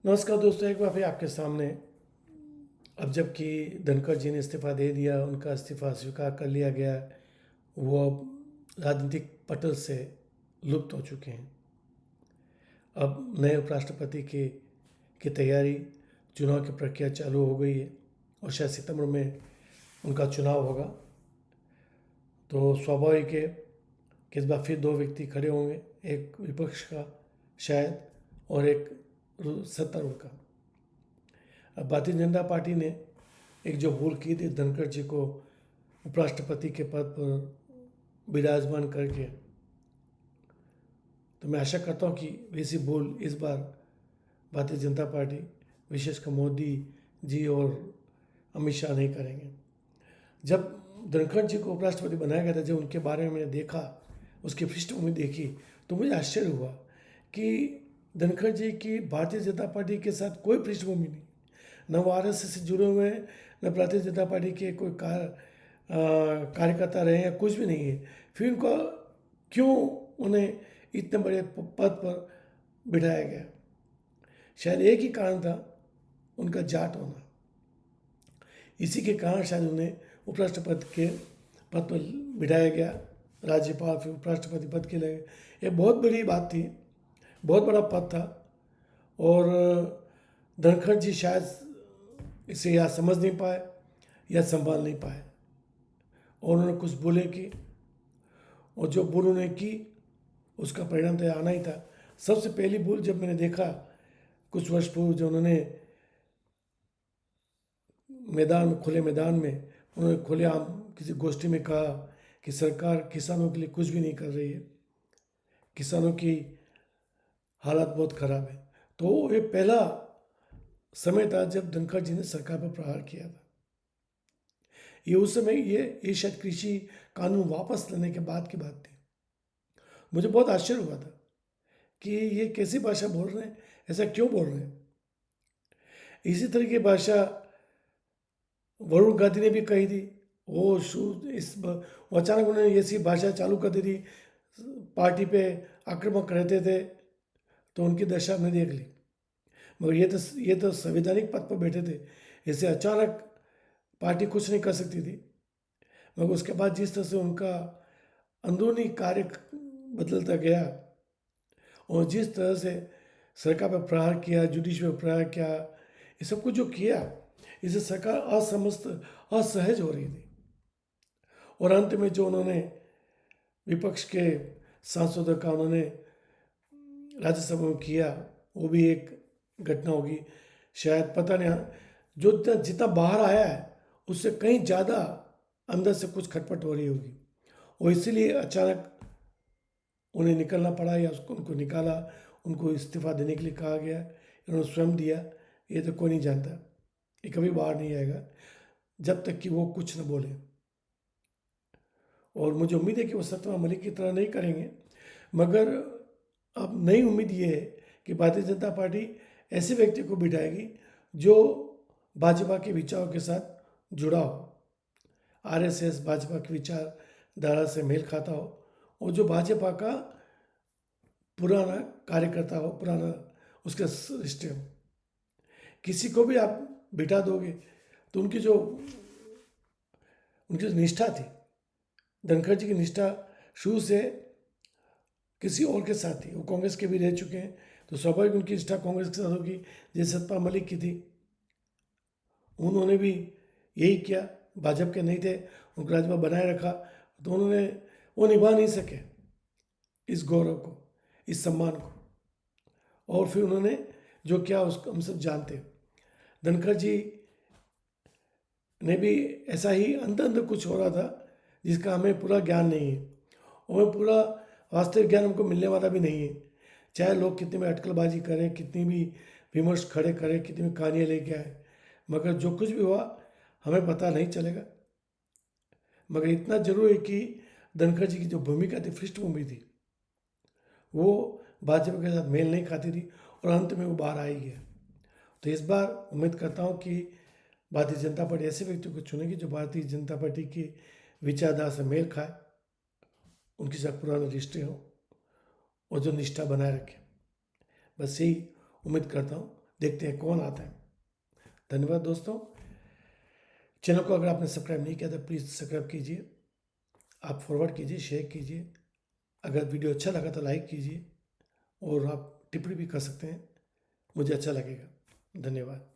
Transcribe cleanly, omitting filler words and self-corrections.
नमस्कार दोस्तों, एक बार फिर आपके सामने। अब जबकि धनखड़ जी ने इस्तीफ़ा दे दिया, उनका इस्तीफ़ा स्वीकार कर लिया गया, वो अब राजनीतिक पटल से लुप्त हो चुके हैं। अब नए उपराष्ट्रपति की तैयारी, चुनाव की प्रक्रिया चालू हो गई है और शायद सितंबर में उनका चुनाव होगा। तो स्वाभाविक है कि इस बार फिर दो व्यक्ति खड़े होंगे, एक विपक्ष का शायद और एक सत्तारूढ़ का। अब भारतीय जनता पार्टी ने एक जो भूल की थी धनखड़ जी को उपराष्ट्रपति के पद पर विराजमान करके, तो मैं आशा करता हूँ कि वैसी भूल इस बार भारतीय जनता पार्टी, विशेषकर मोदी जी और अमित शाह नहीं करेंगे। जब धनखड़ जी को उपराष्ट्रपति बनाया गया था, जब उनके बारे में मैंने देखा, उसकी पृष्ठभूमि देखी, तो मुझे आश्चर्य हुआ कि धनखड़ जी की भारतीय जनता पार्टी के साथ कोई पृष्ठभूमि नहीं, न वो आरएसएस से जुड़े हुए हैं, न भारतीय जनता पार्टी के कोई कार्यकर्ता रहे हैं, कुछ भी नहीं है। फिर उनको क्यों उन्हें इतने बड़े पद पर बिठाया गया? शायद एक ही कारण था, उनका जाट होना। इसी के कारण शायद उन्हें उपराष्ट्रपति के पद पर बिठाया गया, राज्यपाल फिर उपराष्ट्रपति पद के लिए। ये बहुत बड़ी बात थी, बहुत बड़ा पद था। और धनखड़ जी शायद इसे या समझ नहीं पाए या संभाल नहीं पाए, और उन्होंने कुछ बोले की, और जो भूल उन्होंने की उसका परिणाम तो आना ही था। सबसे पहली भूल जब मैंने देखा कुछ वर्ष पूर्व, जो उन्होंने खुले मैदान में उन्होंने खुलेआम किसी गोष्ठी में कहा कि सरकार किसानों के लिए कुछ भी नहीं कर रही है, किसानों की हालत बहुत ख़राब है। तो ये पहला समय था जब धनखड़ जी ने सरकार पर प्रहार किया था। ये उस समय ये शायद कृषि कानून वापस लेने के बाद की बात थी। मुझे बहुत आश्चर्य हुआ था कि ये कैसी भाषा बोल रहे हैं, ऐसा क्यों बोल रहे हैं। इसी तरह की भाषा वरुण गांधी ने भी कही थी। वो वो अचानक उन्होंने ऐसी भाषा चालू कर दी थी, पार्टी पे आक्रामक रहते थे, तो उनकी दशा हमने देख ली। मगर ये तो संवैधानिक पद पर बैठे थे, इससे अचानक पार्टी कुछ नहीं कर सकती थी। मगर उसके बाद जिस तरह से उनका अंदरूनी कार्य बदलता गया, और जिस तरह से सरकार पर प्रहार किया, जुडिशरी पर प्रहार किया, ये सब कुछ जो किया, इससे सरकार असमस्त, असहज हो रही थी। और अंत में जो उन्होंने विपक्ष के सांसदों का उन्होंने राज्यसभा में किया, वो भी एक घटना होगी। शायद पता नहीं, जो जितना बाहर आया है उससे कहीं ज़्यादा अंदर से कुछ खटपट हो रही होगी, और इसीलिए अचानक उन्हें निकलना पड़ा, या उनको निकाला, उनको इस्तीफ़ा देने के लिए कहा गया, इन्होंने स्वयं दिया। ये तो कोई नहीं जानता, ये कभी बाहर नहीं आएगा जब तक कि वो कुछ न बोले। और मुझे उम्मीद है कि वो सत्यपाल मलिक की तरह नहीं करेंगे। मगर अब नई उम्मीद ये है कि भारतीय जनता पार्टी ऐसे व्यक्ति को बिठाएगी जो भाजपा के विचारों के साथ जुड़ा हो, आरएसएस भाजपा की विचारधारा से मेल खाता हो, और जो भाजपा का पुराना कार्यकर्ता हो, पुराना उसके रिश्ते हो। किसी को भी आप बिठा दोगे तो उनकी जो निष्ठा थी, धनखड़ जी की निष्ठा शुरू से किसी और के साथ थी। वो कांग्रेस के भी रह चुके हैं, तो स्वाभाविक उनकी निष्ठा कांग्रेस के साथ होगी, जैसे सतपाल मलिक की थी। उन्होंने भी यही किया, भाजपा के नहीं थे, उनको राज्यपाल बनाए रखा, तो उन्होंने वो निभा नहीं सके इस गौरव को, इस सम्मान को। और फिर उन्होंने जो किया उसको हम सब जानते हैं। धनखड़ जी ने भी ऐसा ही अंदर अंदर कुछ हो रहा था जिसका हमें पूरा ज्ञान नहीं है, और पूरा वास्तविक ज्ञान हमको मिलने वाला भी नहीं है। चाहे लोग कितनी भी अटकलबाजी करें, कितनी भी विमर्श खड़े करें, कितनी भी कहानियाँ लेके आए, मगर जो कुछ भी हुआ हमें पता नहीं चलेगा। मगर इतना जरूर है कि धनखड़ जी की जो भूमिका थी, पृष्ठभूमि थी, वो भाजपा के साथ मेल नहीं खाती थी, और अंत में वो बाहर आ ही गया। तो इस बार उम्मीद करता हूँ कि भारतीय जनता पार्टी ऐसे व्यक्तियों को चुनेगी जो भारतीय जनता पार्टी की विचारधारा से मेल खाए, उनके साथ पुराने रिश्ते हो, और जो निष्ठा बनाए रखे। बस यही उम्मीद करता हूँ। देखते हैं कौन आता है। धन्यवाद दोस्तों। चैनल को अगर आपने सब्सक्राइब नहीं किया तो प्लीज़ सब्सक्राइब कीजिए, आप फॉरवर्ड कीजिए, शेयर कीजिए। अगर वीडियो अच्छा लगा तो लाइक कीजिए और आप टिप्पणी भी कर सकते हैं, मुझे अच्छा लगेगा। धन्यवाद।